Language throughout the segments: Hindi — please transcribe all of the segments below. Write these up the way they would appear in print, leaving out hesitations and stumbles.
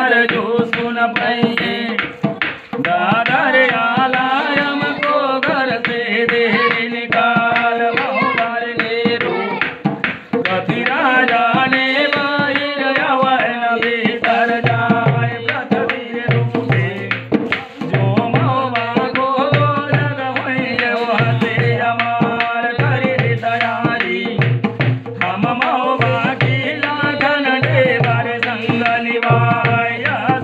कर जो सुन पाइए दादर आला हमको घर से देर निकाल मोहर ले रो कति राजा ने बाहिर यवन भीतर जाए पृथ्वी रूपे जो मोवा को जग होइए वहते अमार करि तैयारी हम मोवा की लाखन देवर संग निभाय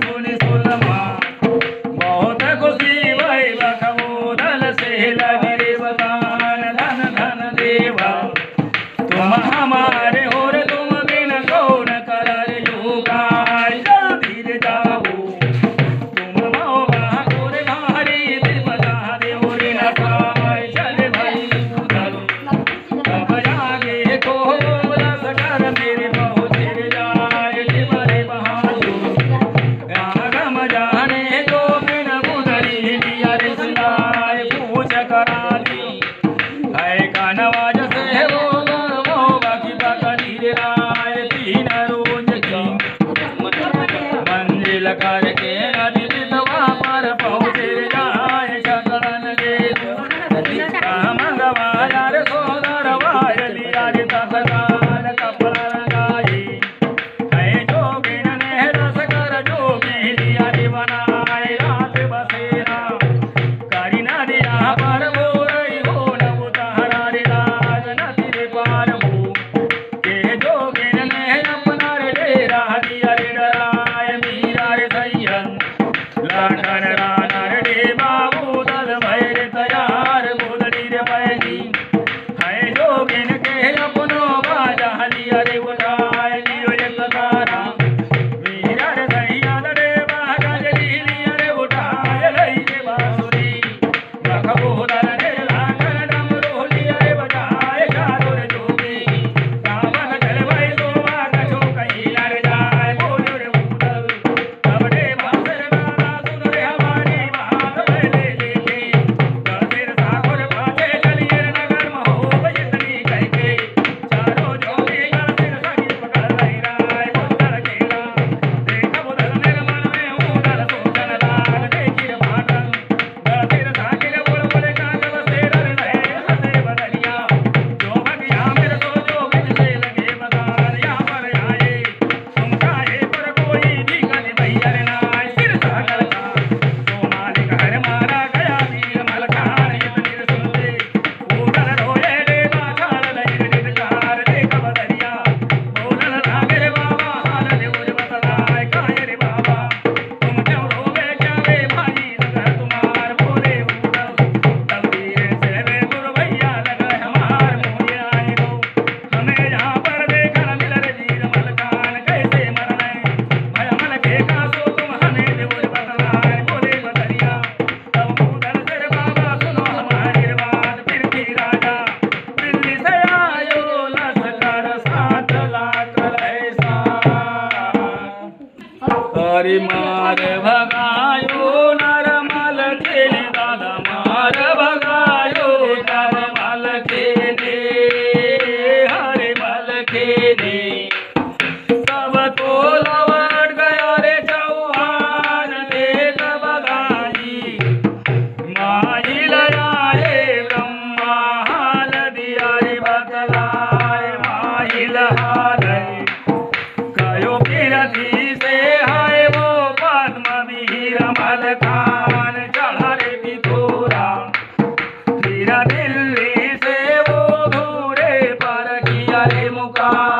सुनि सुनमा बहुत खुशी भई बखबोदल से लगे बतान धन धन देवा तुम हमारे और तुम बिन कौन कर युगाय जल्दी रे जाओ तुम मोगा गोरे भारी विपदा देवरी न खाय चल भई उधर तब जागे को रस कर मेरे पहुँच जाए लिमरे बहादुर आगम जाने को बिन बुधरी दिया रे सुनाए पूछ करा दी है कानवाज से वो बाकी पकड़ी रे राय तीन रोज की मंजिल करके नदी विधवा पर पहुँचे जाए शरण देव मंगवाया रे सोदर वाय लिया रे तत्काल कपड़ा रंगाई है जोगिन ने रस कर जोगी लिया रे बनाए रात बसेरा करी नदिया पर बोरई हो न उतारा रे लाज नदी रे पार हो के जोगिन ने अपना रे डेरा दिया रे डराए मीरा रे सैयन लाखन राना रे बाबू दल भय रे तैयार बोदड़ी रे पैदी है जोगिन के अपनो बाजा लिया रे उठाए लियो रे कतारा मीरा रे सैयन रे बाजा लिया रे उठाए लई रे बांसुरी बखबोदल रे लाखन डमरू लिया रे बजाए चारो रे जोगी रावण जल भई सोवा कछो कहिला रे जाए बोलो रे उदल तब रे बांसुर गाना सुन रे हमारी बात पहले लेके गसेर साकुर पाछे चलिए रे नगर महो इतनी कह के चारों जोगी गसेर सगी पकड़ रही राय बुदल खेला देख बुदल निर्मल में उदल सोचन लाग देखी रे भाटन गसेर साकिर बोल बोले काट बसेर रे रहे हसे बदलिया जो भगिया मेरे तो जोगिन से लगे बदार यहाँ पर आए तुम काहे पर कोई भी कद भैया रे नाय सिर सागर का तो मालिक हर मारा गया वीर मलकान इतनी रे सुन ले उदल रोए रे बाछाड़ लई रे निटकार देख बदलिया बोलन लागे रे बाबा हाल ले उज बतलाए काहे रे बाबा तुम क्यों रोवे क्या रे भाई लगा तुम्हार बोले उदल तलवीर से वे गुरु भैया लगा हमार मोरे आए गो हमें यहाँ पर देखा मिल रे वीर मलकान कैसे मरने भय मल के का सो तुम हमें दे उज बतलाए बोले बदलिया तब उदल से रे बाबा सुनो हमारी बात फिर भी राजा दिल्ली से आयो लश्कर 7 लाख ऐसा हरि मार भगायो नरमल के ने दादा मार भगायो नरमल के ने हरि मल के ने तब तो लौट गया रे चौहान देख बगाई माई लड़ाए ब्रह्मा हाल दिया रे बतलाए माई लहाले कयो फिरती से हाय वो पद्म वीर मलकान चढ़ा रे पिथोरा फिर दिल्ली से वो घूरे पर किया रे मुकाम